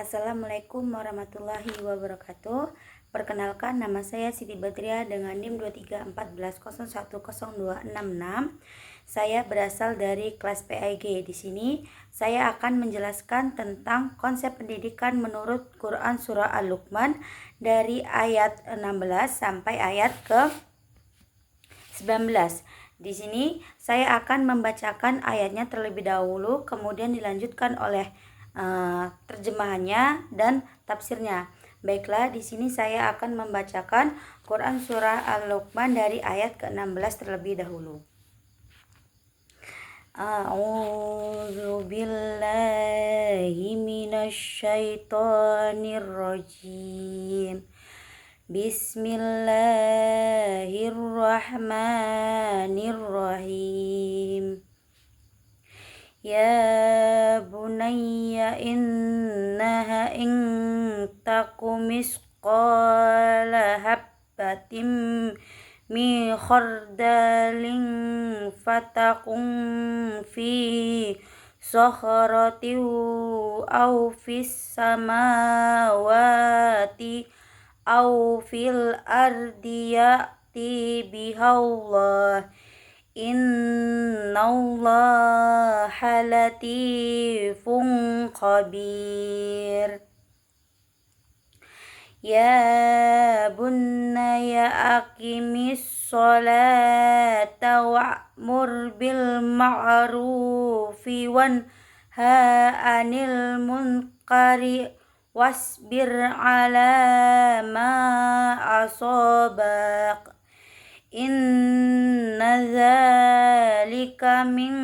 Assalamualaikum warahmatullahi wabarakatuh. Perkenalkan, nama saya Siti Badriah dengan NIM 2314010266. Saya berasal dari kelas PAG. Di sini saya akan menjelaskan tentang konsep pendidikan menurut Quran surah Al-Luqman dari ayat 16 sampai ayat ke 19. Di sini saya akan membacakan ayatnya terlebih dahulu, kemudian dilanjutkan oleh terjemahannya dan tafsirnya. Baiklah, di sini saya akan membacakan Quran surah Al-Luqman dari ayat ke-16 terlebih dahulu. A'udzu billahi minasy syaithanir rajim. Bismillahirrahmanirrahim. Ya bunayya innaha in taku misqala habbatin mi khardalin fatakun fi sakharatin aw fis samawati aw fil ardi ya'ti bihallah. Innallaha latifun khabir. Ya bunayya aqimis sholata wa'mur bil ma'rufi wanha 'anil munkari wasbir 'ala ma asabak. Inna dzalika min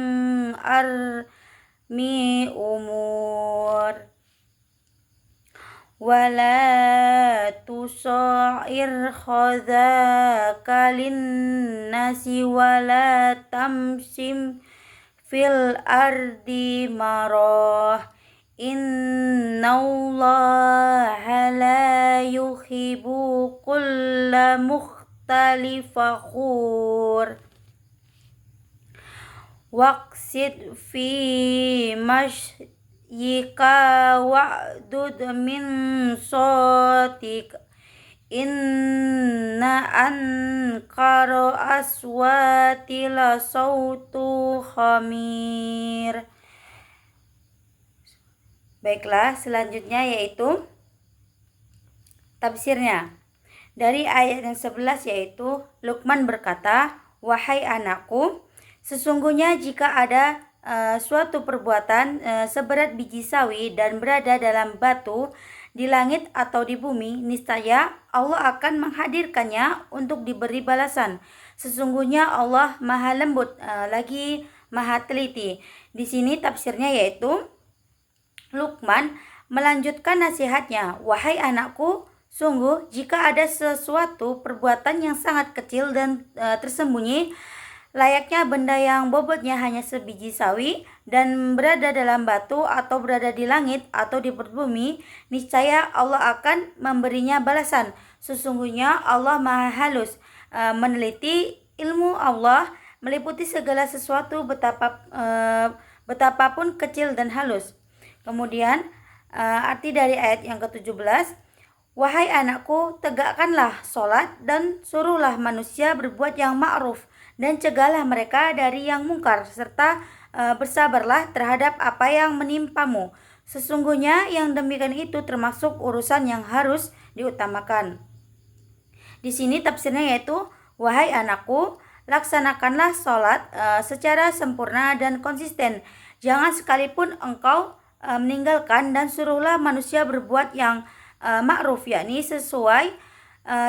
armi umur. Wala tusa'ir khadaka linnasi wala tamsim fil ardi marah. Innallaha la yuhibbu kulla fakhur. Waqsid fi mashyika wa'dud min sotik. Inna ankara aswati la sautu khamir. Baiklah, selanjutnya yaitu tafsirnya. Dari ayat yang 11 yaitu Luqman berkata, "Wahai anakku, sesungguhnya jika ada suatu perbuatan seberat biji sawi dan berada dalam batu di langit atau di bumi, niscaya Allah akan menghadirkannya untuk diberi balasan. Sesungguhnya Allah Maha lembut lagi Maha teliti." Di sini tafsirnya yaitu Luqman melanjutkan nasihatnya, "Wahai anakku, sungguh jika ada sesuatu perbuatan yang sangat kecil dan tersembunyi, layaknya benda yang bobotnya hanya sebiji sawi dan berada dalam batu atau berada di langit atau di perut bumi, niscaya Allah akan memberinya balasan. Sesungguhnya Allah Maha halus, meneliti. Ilmu Allah meliputi segala sesuatu betapapun kecil dan halus." Kemudian arti dari ayat yang ke-17, "Wahai anakku, tegakkanlah sholat dan suruhlah manusia berbuat yang ma'ruf dan cegahlah mereka dari yang mungkar, serta bersabarlah terhadap apa yang menimpamu. Sesungguhnya yang demikian itu termasuk urusan yang harus diutamakan." Di sini tafsirnya yaitu, "Wahai anakku, laksanakanlah sholat secara sempurna dan konsisten. Jangan sekalipun engkau meninggalkan, dan suruhlah manusia berbuat yang ma'ruf, yakni sesuai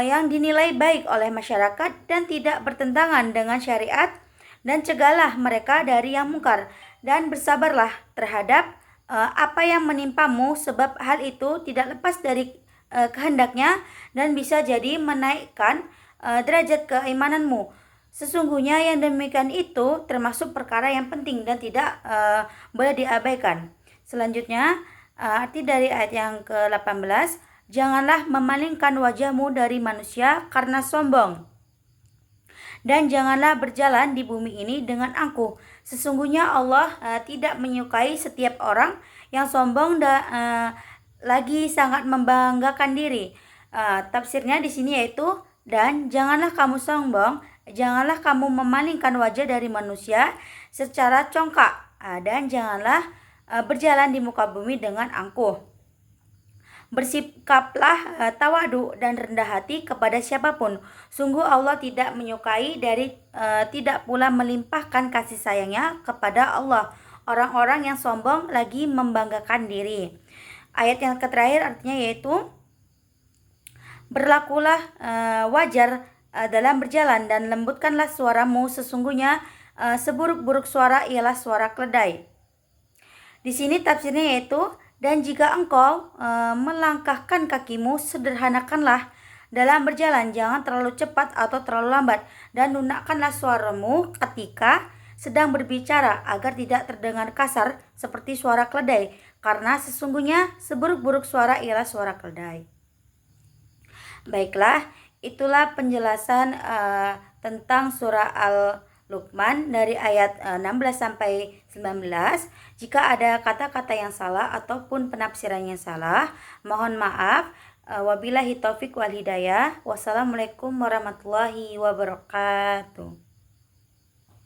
yang dinilai baik oleh masyarakat dan tidak bertentangan dengan syariat, dan cegahlah mereka dari yang mungkar, dan bersabarlah terhadap apa yang menimpamu, sebab hal itu tidak lepas dari kehendaknya dan bisa jadi menaikkan derajat keimananmu. Sesungguhnya yang demikian itu termasuk perkara yang penting dan tidak boleh diabaikan." Selanjutnya arti dari ayat yang ke-18, "Janganlah memalingkan wajahmu dari manusia karena sombong. Dan janganlah berjalan di bumi ini dengan angkuh. Sesungguhnya Allah tidak menyukai setiap orang yang sombong lagi sangat membanggakan diri. Tafsirnya di sini yaitu, dan janganlah kamu sombong, janganlah kamu memalingkan wajah dari manusia secara congkak, dan janganlah berjalan di muka bumi dengan angkuh. Bersikaplah tawadu dan rendah hati kepada siapapun. Sungguh Allah tidak menyukai tidak pula melimpahkan kasih sayangnya kepada Allah orang-orang yang sombong lagi membanggakan diri. Ayat yang terakhir artinya yaitu, berlakulah wajar dalam berjalan dan lembutkanlah suaramu, sesungguhnya seburuk-buruk suara ialah suara keledai. Di sini tafsirnya yaitu, dan jika engkau melangkahkan kakimu, sederhanakanlah dalam berjalan, jangan terlalu cepat atau terlalu lambat, dan lunakkanlah suaramu ketika sedang berbicara agar tidak terdengar kasar seperti suara keledai, karena sesungguhnya seburuk-buruk suara ialah suara keledai. Baiklah, itulah penjelasan tentang surah Al-Luqman dari ayat 16 sampai 19. Jika ada kata-kata yang salah ataupun penafsiran yang salah, mohon maaf. Wabillahi taufik wal hidayah. Wassalamualaikum warahmatullahi wabarakatuh.